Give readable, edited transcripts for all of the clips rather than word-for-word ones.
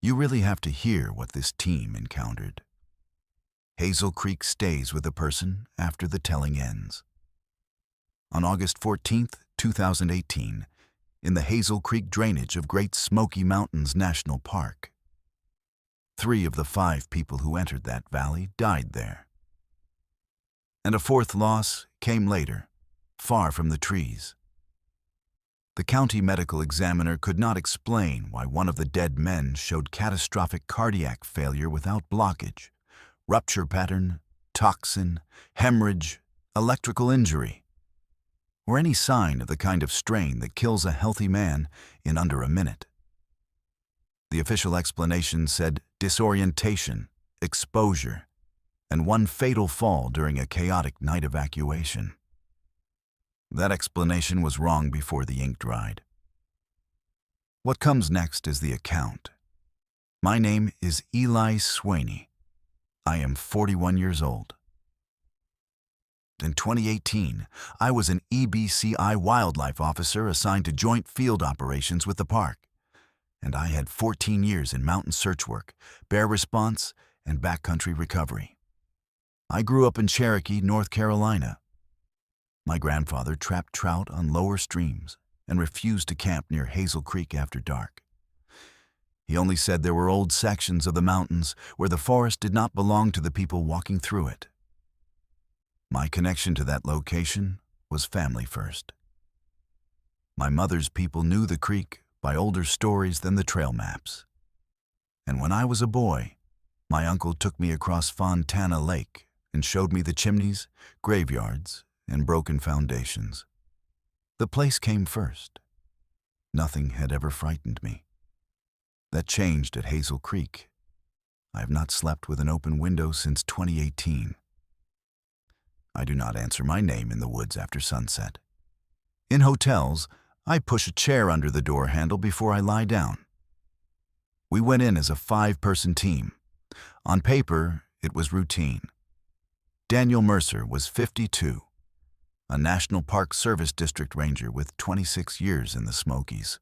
You really have to hear what this team encountered. Hazel Creek stays with a person after the telling ends. On August 14, 2018, in the Hazel Creek drainage of Great Smoky Mountains National Park, 3 of the 5 people who entered that valley died there. And a 4th loss came later, far from the trees. The county medical examiner could not explain why one of the dead men showed catastrophic cardiac failure without blockage, rupture pattern, toxin, hemorrhage, electrical injury, or any sign of the kind of strain that kills a healthy man in under a minute. The official explanation said disorientation, exposure, and one fatal fall during a chaotic night evacuation. That explanation was wrong before the ink dried. What comes next is the account. My name is Eli Swaney. I am 41 years old. In 2018, I was an EBCI wildlife officer assigned to joint field operations with the park, and I had 14 years in mountain search work, bear response, and backcountry recovery. I grew up in Cherokee, North Carolina. My grandfather trapped trout on lower streams and refused to camp near Hazel Creek after dark. He only said there were old sections of the mountains where the forest did not belong to the people walking through it. My connection to that location was family first. My mother's people knew the creek by older stories than the trail maps. And when I was a boy, my uncle took me across Fontana Lake and showed me the chimneys, graveyards, and broken foundations. The place came first. Nothing had ever frightened me. That changed at Hazel Creek. I have not slept with an open window since 2018. I do not answer my name in the woods after sunset. In hotels, I push a chair under the door handle before I lie down. We went in as a 5-person team. On paper, it was routine. Daniel Mercer was 52. A National Park Service District Ranger with 26 years in the Smokies.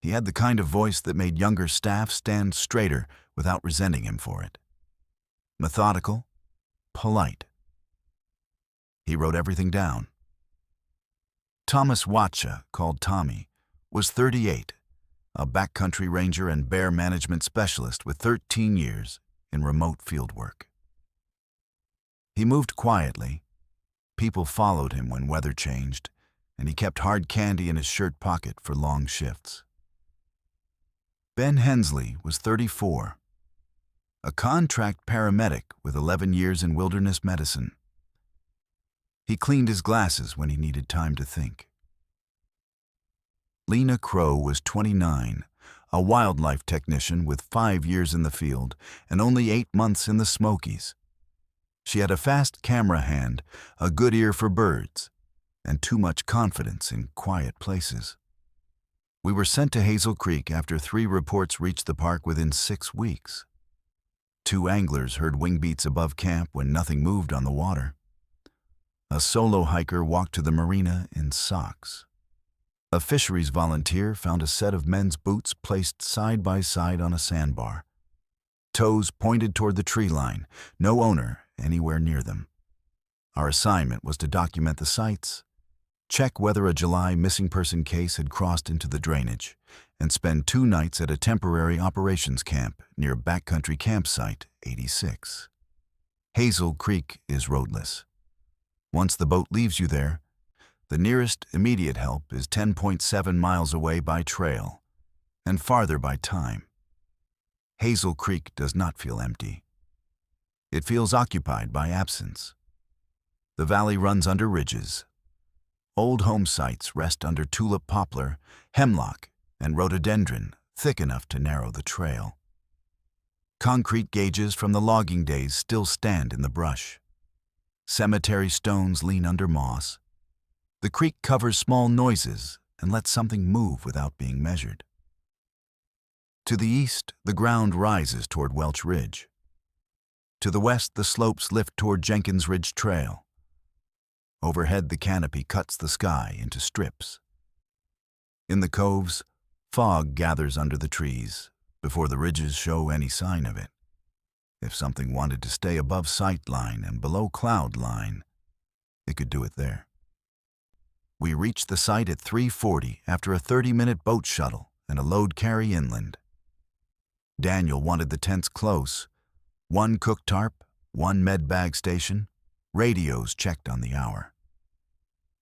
He had the kind of voice that made younger staff stand straighter without resenting him for it. Methodical, polite. He wrote everything down. Thomas Watcha, called Tommy, was 38, a backcountry ranger and bear management specialist with 13 years in remote field work. He moved quietly. People followed him when weather changed, and he kept hard candy in his shirt pocket for long shifts. Ben Hensley was 34, a contract paramedic with 11 years in wilderness medicine. He cleaned his glasses when he needed time to think. Lena Crow was 29, a wildlife technician with 5 years in the field and only 8 months in the Smokies. She had a fast camera hand, a good ear for birds, and too much confidence in quiet places. We were sent to Hazel Creek after 3 reports reached the park within 6 weeks. 2 anglers heard wing beats above camp when nothing moved on the water. A solo hiker walked to the marina in socks. A fisheries volunteer found a set of men's boots placed side by side on a sandbar. Toes pointed toward the tree line, no owner anywhere near them. Our assignment was to document the sights, check whether a July missing person case had crossed into the drainage, and spend 2 nights at a temporary operations camp near Backcountry Campsite 86. Hazel Creek is roadless. Once the boat leaves you there, the nearest immediate help is 10.7 miles away by trail, and farther by time. Hazel Creek does not feel empty. It feels occupied by absence. The valley runs under ridges. Old home sites rest under tulip poplar, hemlock, and rhododendron thick enough to narrow the trail. Concrete gauges from the logging days still stand in the brush. Cemetery stones lean under moss. The creek covers small noises and lets something move without being measured. To the east, the ground rises toward Welch Ridge. To the west, the slopes lift toward Jenkins Ridge Trail. Overhead, the canopy cuts the sky into strips. In the coves, fog gathers under the trees, before the ridges show any sign of it. If something wanted to stay above sight line and below cloud line, it could do it there. We reached the site at 3:40 after a 30-minute boat shuttle and a load carry inland. Daniel wanted the tents close, one cook tarp, one med bag station, radios checked on the hour.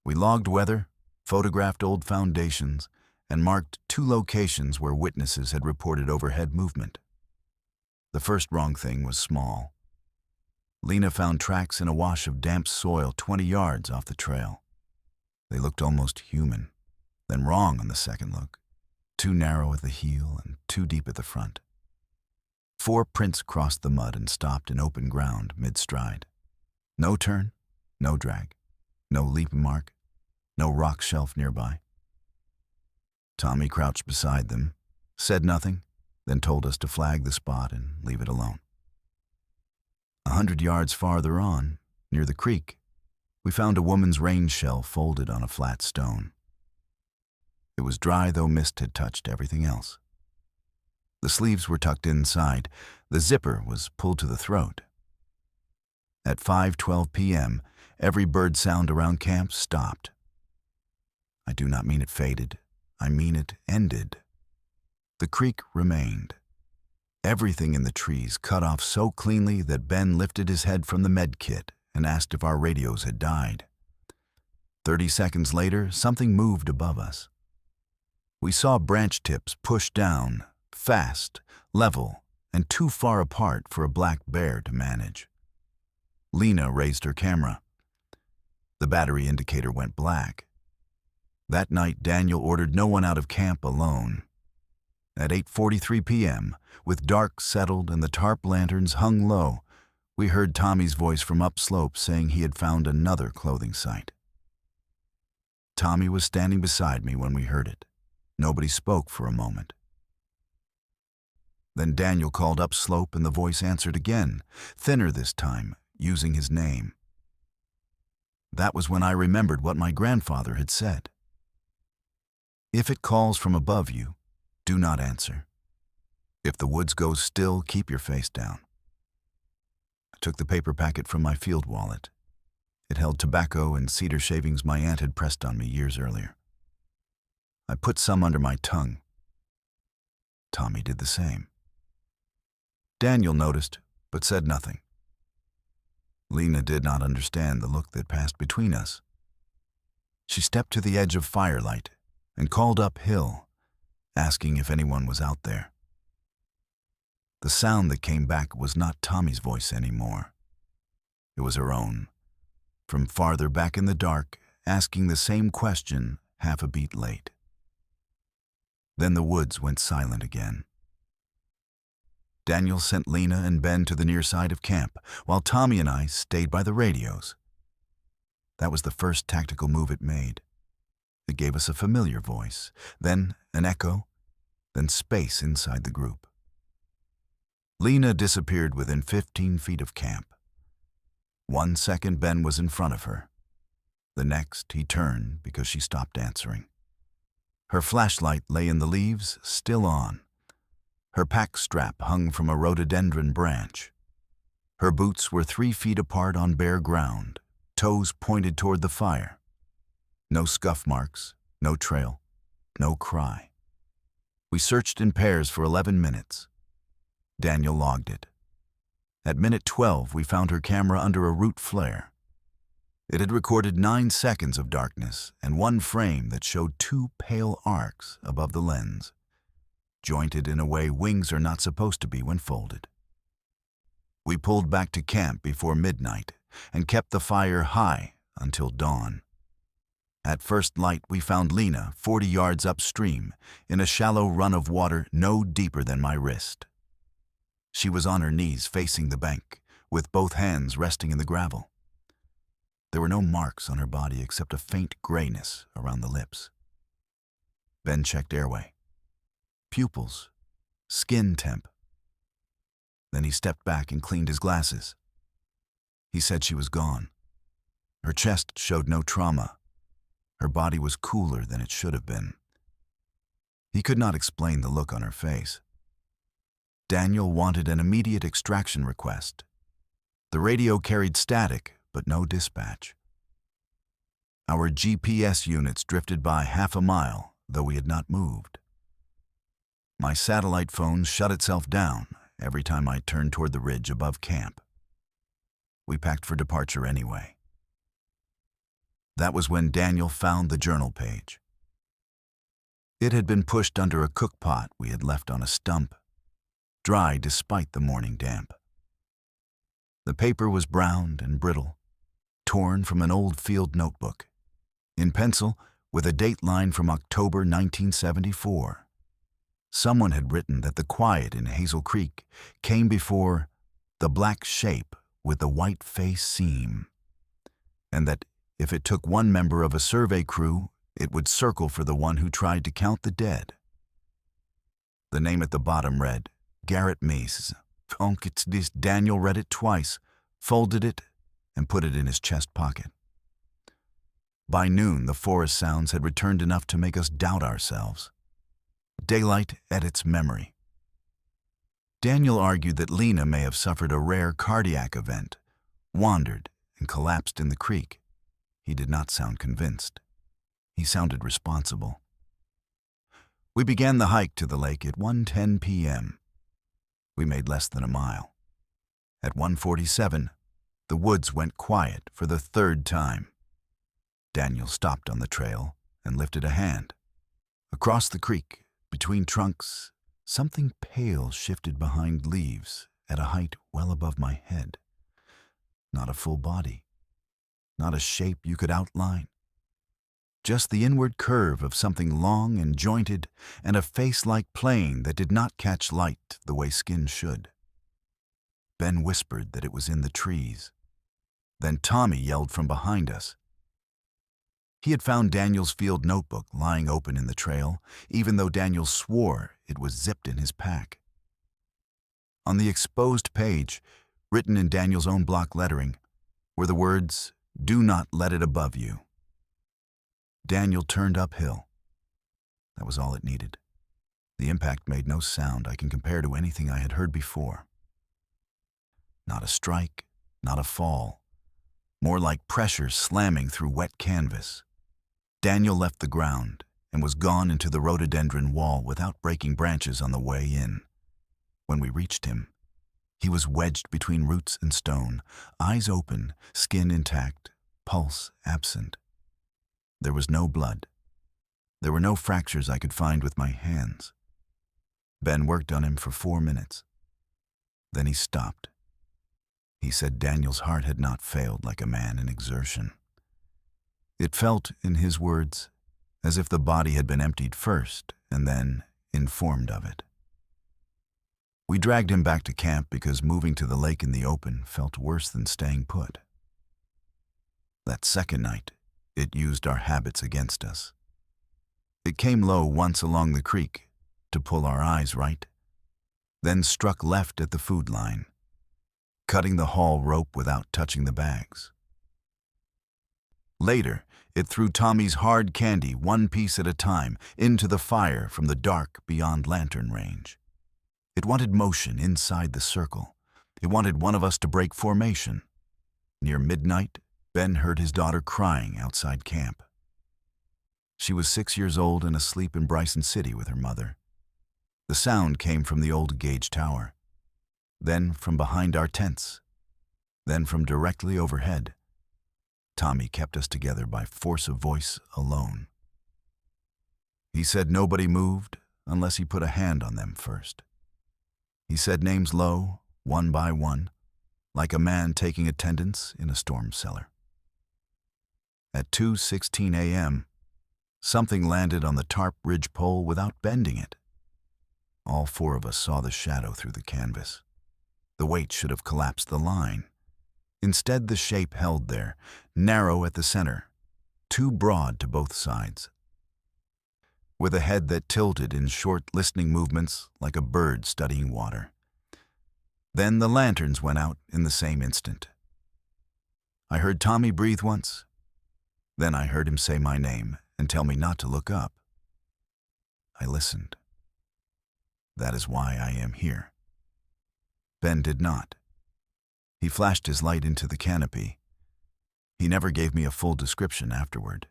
We logged weather, photographed old foundations, and marked 2 locations where witnesses had reported overhead movement. The first wrong thing was small. Lena found tracks in a wash of damp soil 20 yards off the trail. They looked almost human, then wrong on the second look. Too narrow at the heel and too deep at the front. 4 prints crossed the mud and stopped in open ground mid-stride. No turn, no drag, no leap mark, no rock shelf nearby. Tommy crouched beside them, said nothing, then told us to flag the spot and leave it alone. 100 yards farther on, near the creek, we found a woman's rain shell folded on a flat stone. It was dry, though mist had touched everything else. The sleeves were tucked inside. The zipper was pulled to the throat. At 5:12 p.m., every bird sound around camp stopped. I do not mean it faded. I mean it ended. The creek remained. Everything in the trees cut off so cleanly that Ben lifted his head from the med kit and asked if our radios had died. 30 seconds later, something moved above us. We saw branch tips push down, fast, level, and too far apart for a black bear to manage. Lena raised her camera. The battery indicator went black. That night, Daniel ordered no one out of camp alone. At 8:43 p.m., with dark settled and the tarp lanterns hung low, we heard Tommy's voice from upslope saying he had found another clothing site. Tommy was standing beside me when we heard it. Nobody spoke for a moment. Then Daniel called upslope and the voice answered again, thinner this time, using his name. That was when I remembered what my grandfather had said. If it calls from above you, do not answer. If the woods goes still, keep your face down. I took the paper packet from my field wallet. It held tobacco and cedar shavings my aunt had pressed on me years earlier. I put some under my tongue. Tommy did the same. Daniel noticed, but said nothing. Lena did not understand the look that passed between us. She stepped to the edge of firelight and called uphill, asking if anyone was out there. The sound that came back was not Tommy's voice anymore. It was her own, from farther back in the dark, asking the same question half a beat late. Then the woods went silent again. Daniel sent Lena and Ben to the near side of camp, while Tommy and I stayed by the radios. That was the first tactical move it made. It gave us a familiar voice, then an echo, then space inside the group. Lena disappeared within 15 feet of camp. 1 second Ben was in front of her. The next he turned because she stopped answering. Her flashlight lay in the leaves, still on. Her pack strap hung from a rhododendron branch. Her boots were 3 feet apart on bare ground, toes pointed toward the fire. No scuff marks, no trail, no cry. We searched in pairs for 11 minutes. Daniel logged it. At minute 12, we found her camera under a root flare. It had recorded 9 seconds of darkness and 1 frame that showed 2 pale arcs above the lens, jointed in a way wings are not supposed to be when folded. We pulled back to camp before midnight and kept the fire high until dawn. At first light, we found Lena 40 yards upstream in a shallow run of water no deeper than my wrist. She was on her knees facing the bank, with both hands resting in the gravel. There were no marks on her body except a faint grayness around the lips. Ben checked airway, pupils, skin temp. Then he stepped back and cleaned his glasses. He said she was gone. Her chest showed no trauma. Her body was cooler than it should have been. He could not explain the look on her face. Daniel wanted an immediate extraction request. The radio carried static, but no dispatch. Our GPS units drifted by half a mile, though we had not moved. My satellite phone shut itself down every time I turned toward the ridge above camp. We packed for departure anyway. That was when Daniel found the journal page. It had been pushed under a cook pot we had left on a stump, dry despite the morning damp. The paper was browned and brittle, torn from an old field notebook, in pencil with a date line from October 1974. Someone had written that the quiet in Hazel Creek came before the black shape with the white face seam, and that if it took one member of a survey crew, it would circle for the one who tried to count the dead. The name at the bottom read, Garrett Mace. Daniel read it twice, folded it, and put it in his chest pocket. By noon, the forest sounds had returned enough to make us doubt ourselves. Daylight edits memory. Daniel argued that Lena may have suffered a rare cardiac event, wandered, and collapsed in the creek. He did not sound convinced. He sounded responsible. We began the hike to the lake at 1:10 p.m. We made less than a mile. At 1:47, the woods went quiet for the third time. Daniel stopped on the trail and lifted a hand. Across the creek, between trunks, something pale shifted behind leaves at a height well above my head. Not a full body. Not a shape you could outline. Just the inward curve of something long and jointed and a face-like plane that did not catch light the way skin should. Ben whispered that it was in the trees. Then Tommy yelled from behind us. He had found Daniel's field notebook lying open in the trail, even though Daniel swore it was zipped in his pack. On the exposed page, written in Daniel's own block lettering, were the words, "Do not let it above you." Daniel turned uphill. That was all it needed. The impact made no sound I can compare to anything I had heard before. Not a strike, not a fall. More like pressure slamming through wet canvas. Daniel left the ground and was gone into the rhododendron wall without breaking branches on the way in. When we reached him, he was wedged between roots and stone, eyes open, skin intact, pulse absent. There was no blood. There were no fractures I could find with my hands. Ben worked on him for 4 minutes. Then he stopped. He said Daniel's heart had not failed like a man in exertion. It felt, in his words, as if the body had been emptied first and then informed of it. We dragged him back to camp because moving to the lake in the open felt worse than staying put. That second night, it used our habits against us. It came low once along the creek to pull our eyes right, then struck left at the food line, cutting the haul rope without touching the bags. Later, it threw Tommy's hard candy one piece at a time into the fire from the dark beyond lantern range. It wanted motion inside the circle. It wanted one of us to break formation. Near midnight, Ben heard his daughter crying outside camp. She was 6 years old and asleep in Bryson City with her mother. The sound came from the old gauge tower, then from behind our tents, then from directly overhead. Tommy kept us together by force of voice alone. He said nobody moved unless he put a hand on them first. He said names low, one by one, like a man taking attendance in a storm cellar. At 2:16 a.m., something landed on the tarp ridge pole without bending it. All 4 of us saw the shadow through the canvas. The weight should have collapsed the line. Instead, the shape held there, narrow at the center, too broad to both sides. With a head that tilted in short, listening movements like a bird studying water. Then the lanterns went out in the same instant. I heard Tommy breathe once. Then I heard him say my name and tell me not to look up. I listened. That is why I am here. Ben did not. He flashed his light into the canopy. He never gave me a full description afterward.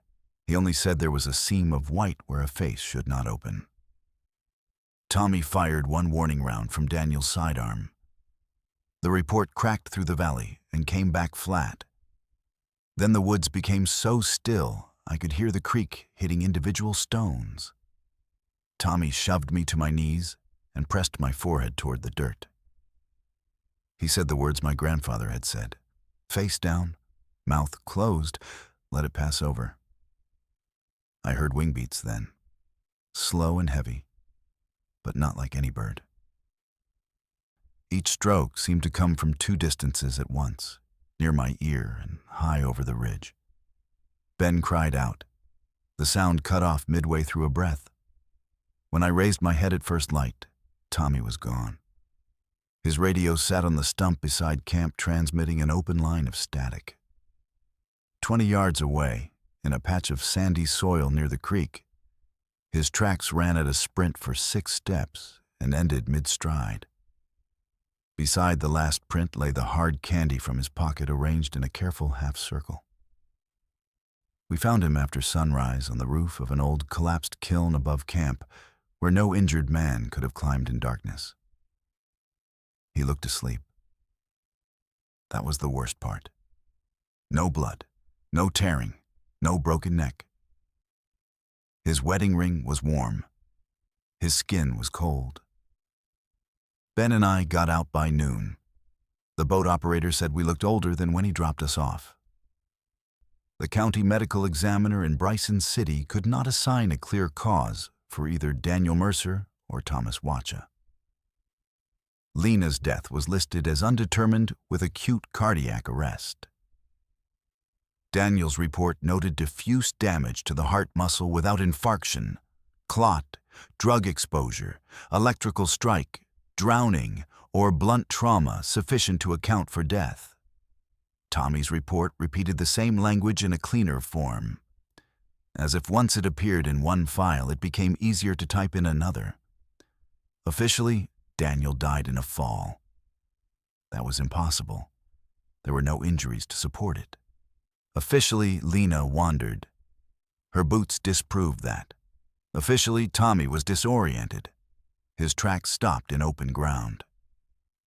He only said there was a seam of white where a face should not open. Tommy fired one warning round from Daniel's sidearm. The report cracked through the valley and came back flat. Then the woods became so still I could hear the creek hitting individual stones. Tommy shoved me to my knees and pressed my forehead toward the dirt. He said the words my grandfather had said. Face down, mouth closed, let it pass over. I heard wing beats then, slow and heavy, but not like any bird. Each stroke seemed to come from two distances at once, near my ear and high over the ridge. Ben cried out. The sound cut off midway through a breath. When I raised my head at first light, Tommy was gone. His radio sat on the stump beside camp, transmitting an open line of static. 20 yards away, in a patch of sandy soil near the creek, his tracks ran at a sprint for 6 steps and ended mid-stride. Beside the last print lay the hard candy from his pocket arranged in a careful half-circle. We found him after sunrise on the roof of an old collapsed kiln above camp, where no injured man could have climbed in darkness. He looked asleep. That was the worst part. No blood, no tearing, no broken neck. His wedding ring was warm. His skin was cold. Ben and I got out by noon. The boat operator said we looked older than when he dropped us off. The county medical examiner in Bryson City could not assign a clear cause for either Daniel Mercer or Thomas Watcha. Lena's death was listed as undetermined with acute cardiac arrest. Daniel's report noted diffuse damage to the heart muscle without infarction, clot, drug exposure, electrical strike, drowning, or blunt trauma sufficient to account for death. Tommy's report repeated the same language in a cleaner form. As if once it appeared in one file, it became easier to type in another. Officially, Daniel died in a fall. That was impossible. There were no injuries to support it. Officially, Lena wandered. Her boots disproved that. Officially, Tommy was disoriented. His tracks stopped in open ground.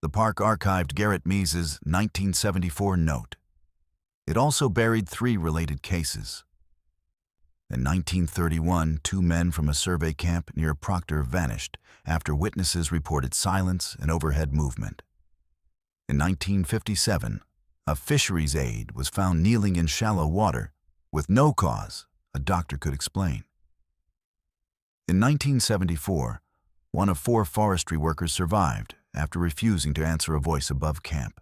The park archived Garrett Mease's 1974 note. It also buried 3 related cases. In 1931, 2 men from a survey camp near Proctor vanished after witnesses reported silence and overhead movement. In 1957, a fisheries aide was found kneeling in shallow water with no cause a doctor could explain. In 1974, one of 4 forestry workers survived after refusing to answer a voice above camp.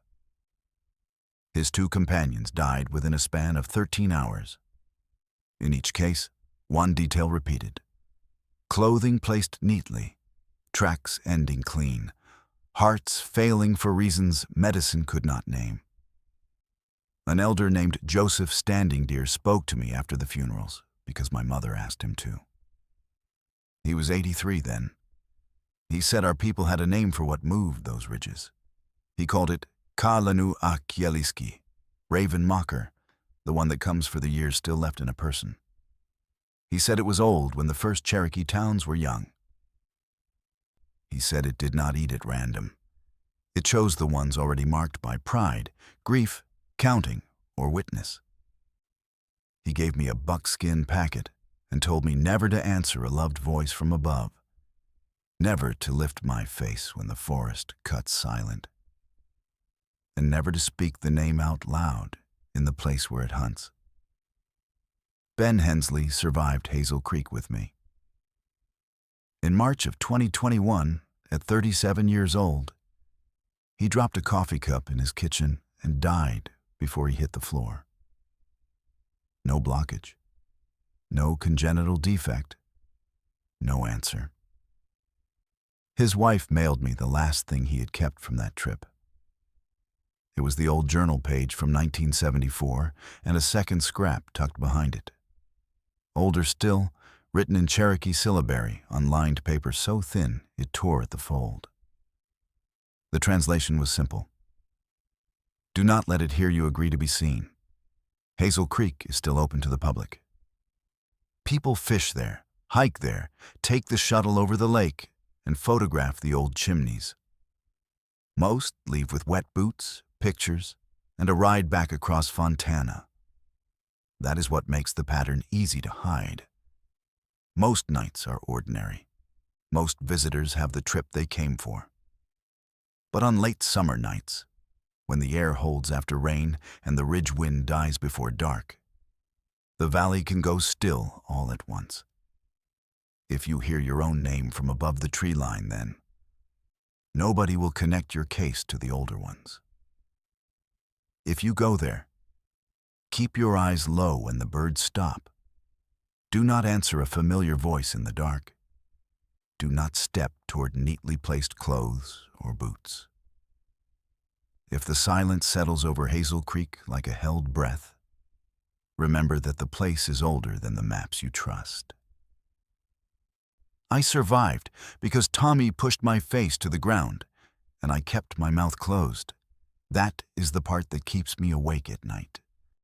His 2 companions died within a span of 13 hours. In each case, one detail repeated. Clothing placed neatly, tracks ending clean, hearts failing for reasons medicine could not name. An elder named Joseph Standing Deer spoke to me after the funerals because my mother asked him to. He was 83 then. He said our people had a name for what moved those ridges. He called it Kalanu Akieliski, Raven Mocker, the one that comes for the years still left in a person. He said it was old when the first Cherokee towns were young. He said it did not eat at random. It chose the ones already marked by pride, grief, counting, or witness. He gave me a buckskin packet and told me never to answer a loved voice from above, never to lift my face when the forest cut silent, and never to speak the name out loud in the place where it hunts. Ben Hensley survived Hazel Creek with me. In March of 2021, at 37 years old, he dropped a coffee cup in his kitchen and died before he hit the floor. No blockage, no congenital defect, no answer. His wife mailed me the last thing he had kept from that trip. It was the old journal page from 1974 and a second scrap tucked behind it. Older still, written in Cherokee syllabary on lined paper so thin it tore at the fold. The translation was simple. Do not let it hear you agree to be seen. Hazel Creek is still open to the public. People fish there, hike there, take the shuttle over the lake, and photograph the old chimneys. Most leave with wet boots, pictures, and a ride back across Fontana. That is what makes the pattern easy to hide. Most nights are ordinary. Most visitors have the trip they came for. But on late summer nights, when the air holds after rain and the ridge wind dies before dark, the valley can go still all at once. If you hear your own name from above the tree line, then nobody will connect your case to the older ones. If you go there, keep your eyes low when the birds stop. Do not answer a familiar voice in the dark. Do not step toward neatly placed clothes or boots. If the silence settles over Hazel Creek like a held breath, remember that the place is older than the maps you trust. I survived because Tommy pushed my face to the ground, and I kept my mouth closed. That is the part that keeps me awake at night.